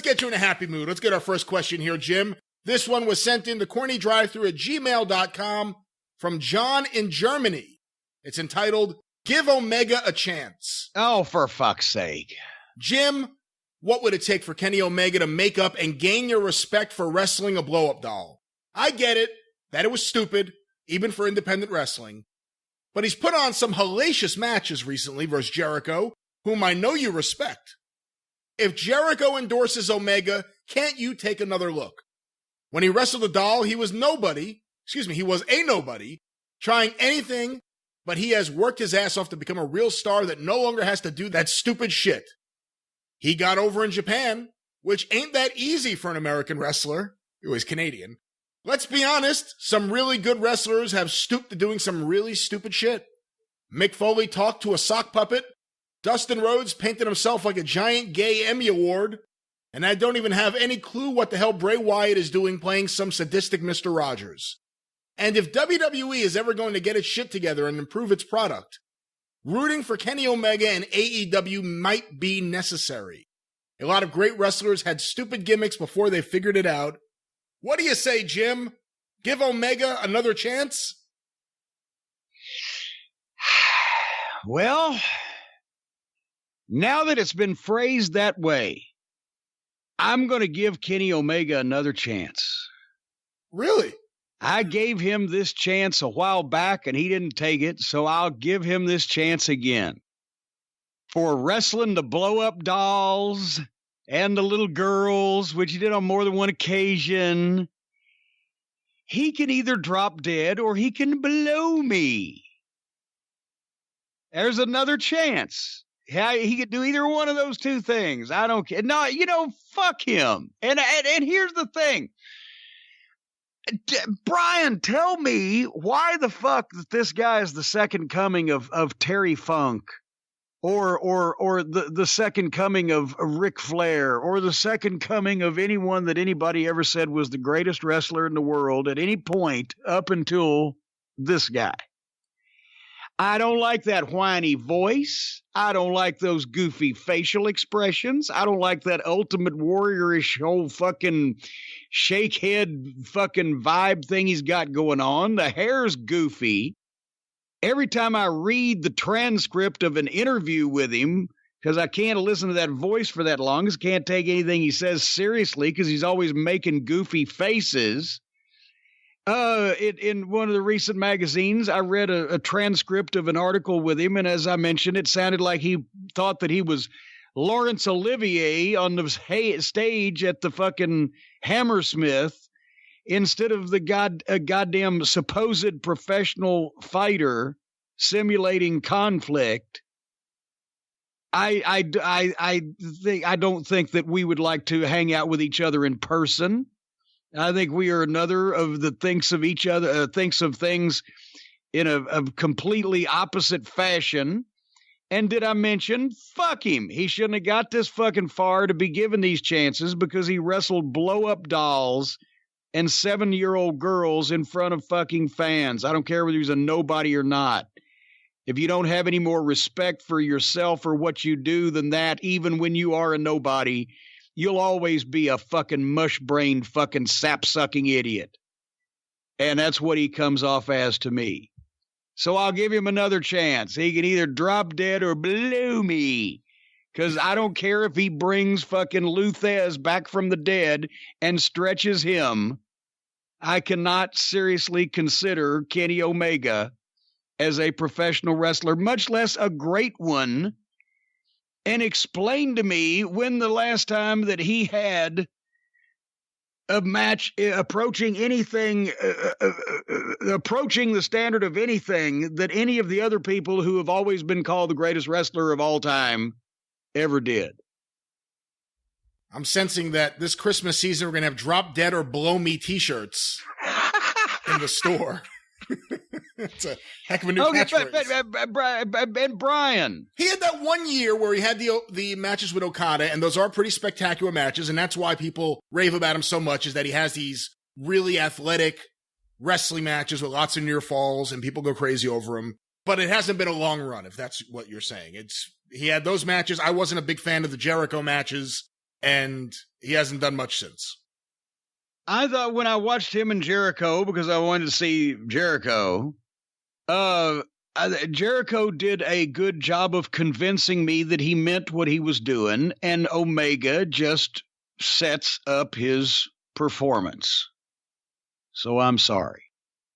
get you in a happy mood. Let's get our first question here, Jim. This one was sent in to cornydrivethru@gmail.com from John in Germany. It's entitled, Give Omega a Chance. Oh, for fuck's sake. Jim, what would it take for Kenny Omega to make up and gain your respect for wrestling a blow-up doll? I get it, that it was stupid, even for independent wrestling. But he's put on some hellacious matches recently versus Jericho, whom I know you respect. If Jericho endorses Omega, can't you take another look? When he wrestled the doll, he was a nobody, trying anything, but he has worked his ass off to become a real star that no longer has to do that stupid shit. He got over in Japan, which ain't that easy for an American wrestler. He was Canadian. Let's be honest, some really good wrestlers have stooped to doing some really stupid shit. Mick Foley talked to a sock puppet. Dustin Rhodes painted himself like a giant gay Emmy Award. And I don't even have any clue what the hell Bray Wyatt is doing playing some sadistic Mr. Rogers. And if WWE is ever going to get its shit together and improve its product, rooting for Kenny Omega and AEW might be necessary. A lot of great wrestlers had stupid gimmicks before they figured it out. What do you say, Jim? Give Omega another chance? Well, now that it's been phrased that way, I'm going to give Kenny Omega another chance. Really? I gave him this chance a while back and he didn't take it, so I'll give him this chance again. For wrestling the blow-up dolls and the little girls, which he did on more than one occasion, he can either drop dead or he can blow me. There's another chance. He could do either one of those two things. I don't care. No, fuck him. And here's the thing. Brian, tell me why the fuck that this guy is the second coming of Terry Funk or the second coming of Ric Flair or the second coming of anyone that anybody ever said was the greatest wrestler in the world at any point up until this guy. I don't like that whiny voice. I don't like those goofy facial expressions. I don't like that Ultimate Warrior-ish whole fucking shake head fucking vibe thing he's got going on. The hair's goofy. Every time I read the transcript of an interview with him, because I can't listen to that voice for that long, because I can't take anything he says seriously, because he's always making goofy faces. In one of the recent magazines, I read a transcript of an article with him, and as I mentioned, it sounded like he thought that he was Laurence Olivier on the stage at the fucking Hammersmith instead of the goddamn supposed professional fighter simulating conflict. I don't think that we would like to hang out with each other in person. I think we are another of the thinks of each other, thinks of things in a completely opposite fashion. And did I mention, fuck him. He shouldn't have got this fucking far to be given these chances because he wrestled blow-up dolls and 7-year-old girls in front of fucking fans. I don't care whether he's a nobody or not. If you don't have any more respect for yourself or what you do than that, even when you are a nobody, you'll always be a fucking mush-brained fucking sap-sucking idiot. And that's what he comes off as to me. So I'll give him another chance. He can either drop dead or blow me. Because I don't care if he brings fucking Luthez back from the dead and stretches him. I cannot seriously consider Kenny Omega as a professional wrestler, much less a great one. And explain to me when the last time that he had a match approaching anything, approaching the standard of anything that any of the other people who have always been called the greatest wrestler of all time ever did. I'm sensing that this Christmas season we're going to have Drop Dead or Blow Me t-shirts in the store. It's a heck of a new catchphrase. And Brian. He had that one year where he had the matches with Okada, and those are pretty spectacular matches, and that's why people rave about him so much, is that he has these really athletic wrestling matches with lots of near falls, and people go crazy over him. But it hasn't been a long run, if that's what you're saying. He had those matches. I wasn't a big fan of the Jericho matches. and he hasn't done much since. I thought when I watched him and Jericho, because I wanted to see Jericho, Jericho did a good job of convincing me that he meant what he was doing, and Omega just sets up his performance. So I'm sorry.